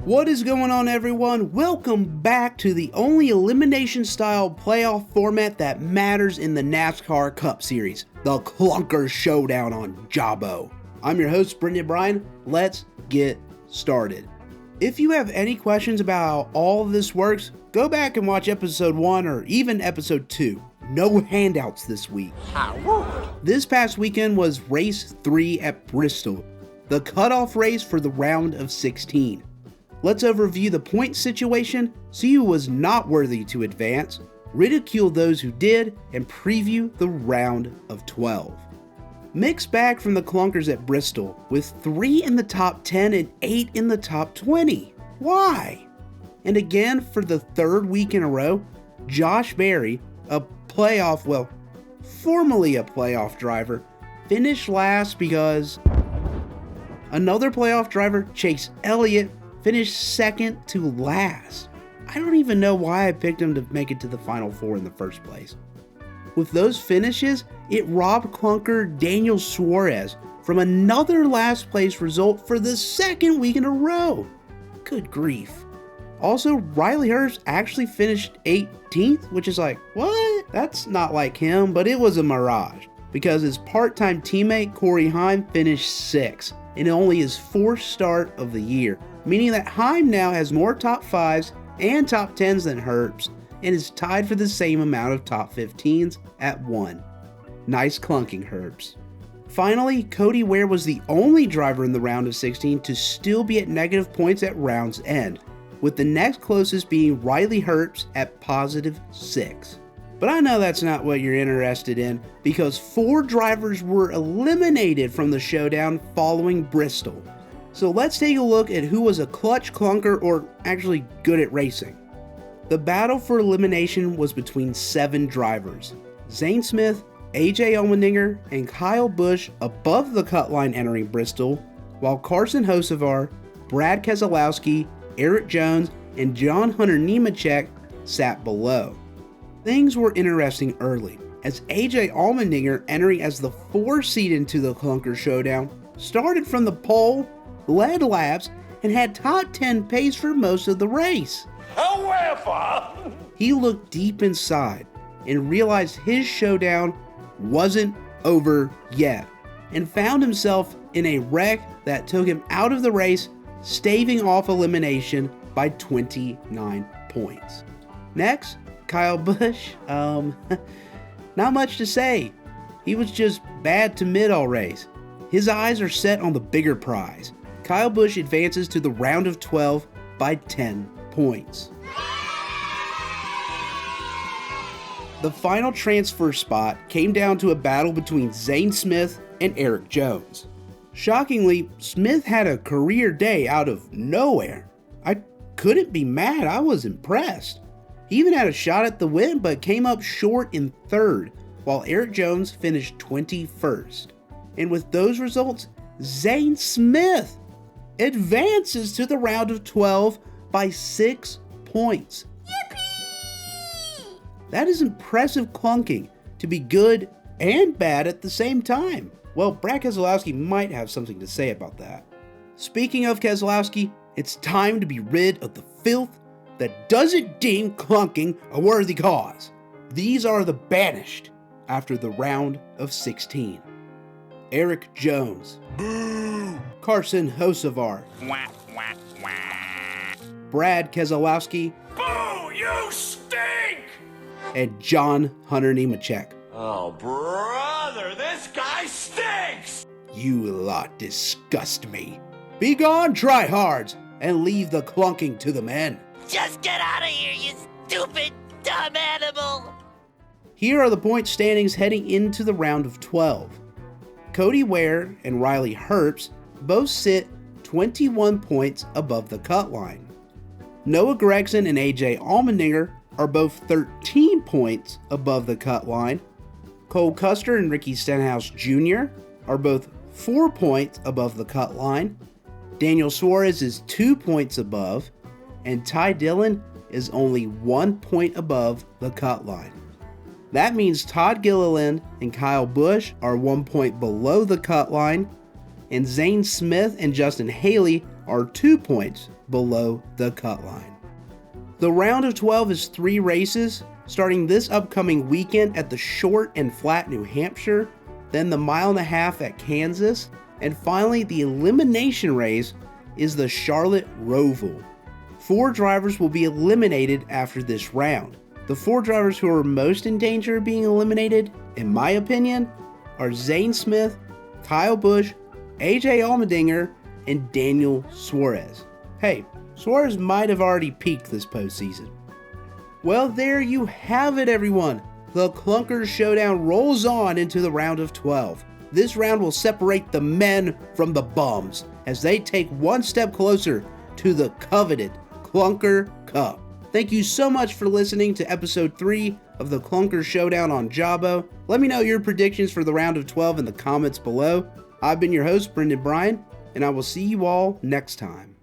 What is going on, everyone? Welcome back to the only elimination style playoff format that matters in the NASCAR Cup Series, the Clunker Showdown on Jabo. I'm your host, Brendan Bryan. Let's get started. If you have any questions about how all of this works, go back and watch episode 1 or even episode 2. No handouts this week. This past weekend was race 3 at Bristol, the cutoff race for the round of 16. Let's overview the point situation, see who was not worthy to advance, ridicule those who did, and preview the round of 12. Mixed bag from the clunkers at Bristol, with 3 in the top 10 and 8 in the top 20. Why? And again, for the third week in a row, Josh Berry, formerly a playoff driver, finished last because another playoff driver, Chase Elliott, finished second to last. I don't even know why I picked him to make it to the Final Four in the first place. With those finishes, it robbed clunker Daniel Suarez from another last place result for the second week in a row. Good grief. Also, Riley Herbst actually finished 18th, which is like, what? That's not like him, but it was a mirage because his part-time teammate Corey Heim finished 6th in only his 4th start of the year, meaning that Heim now has more top 5s and top 10s than Herbst and is tied for the same amount of top 15s at 1. Nice clunking, Herbst. Finally, Cody Ware was the only driver in the round of 16 to still be at negative points at round's end, with the next closest being Riley Herbst at positive 6. But I know that's not what you're interested in, because 4 drivers were eliminated from the showdown following Bristol. So let's take a look at who was a clutch clunker or actually good at racing. The battle for elimination was between 7 drivers: Zane Smith, AJ Allmendinger, and Kyle Busch above the cut line entering Bristol, while Carson Hocevar, Brad Keselowski, Erik Jones, and John Hunter Nemechek sat below. Things were interesting early, as AJ Allmendinger, entering as the 4th seed into the Clunker Showdown, started from the pole, led laps, and had top 10 pace for most of the race. However, he looked deep inside and realized his showdown wasn't over yet, and found himself in a wreck that took him out of the race, staving off elimination by 29 points. Next, Kyle Busch. Not much to say. He was just bad to mid all race. His eyes are set on the bigger prize. Kyle Busch advances to the round of 12 by 10 points. The final transfer spot came down to a battle between Zane Smith and Erik Jones. Shockingly, Smith had a career day out of nowhere. I couldn't be mad, I was impressed. He even had a shot at the win, but came up short in 3rd, while Erik Jones finished 21st. And with those results, Zane Smith advances to the round of 12 by 6 points. Yippee! That is impressive clunking to be good and bad at the same time. Well, Brad Keselowski might have something to say about that. Speaking of Keselowski, it's time to be rid of the filth that doesn't deem clunking a worthy cause. These are the banished after the round of 16. Erik Jones. Boo! Carson Hocevar. Wah, wah, wah. Brad Keselowski. Boo! You stink! And John Hunter Nemechek. Oh, brother, this guy stinks! You lot disgust me. Be gone, tryhards, and leave the clunking to the men. Just get out of here, you stupid, dumb animal! Here are the point standings heading into the round of 12. Cody Ware and Riley Herbst both sit 21 points above the cut line. Noah Gragson and AJ Allmendinger are both 13 points above the cut line. Cole Custer and Ricky Stenhouse Jr. are both 4 points above the cut line. Daniel Suarez is 2 points above, and Ty Dillon is only 1 point above the cut line. That means Todd Gilliland and Kyle Busch are 1 point below the cut line, and Zane Smith and Justin Haley are 2 points below the cut line. The round of 12 is 3 races, starting this upcoming weekend at the Short and Flat New Hampshire, then the 1.5 miles at Kansas, and finally the elimination race is the Charlotte Roval. 4 drivers will be eliminated after this round. The 4 drivers who are most in danger of being eliminated, in my opinion, are Zane Smith, Kyle Busch, AJ Allmendinger, and Daniel Suarez. Hey, Suarez might have already peaked this postseason. Well, there you have it, everyone. The Clunker Showdown rolls on into the round of 12. This round will separate the men from the bums as they take one step closer to the coveted Clunker Cup. Thank you so much for listening to episode 3 of the Clunker Showdown on Jabo. Let me know your predictions for the round of 12 in the comments below. I've been your host, Brendan Bryan, and I will see you all next time.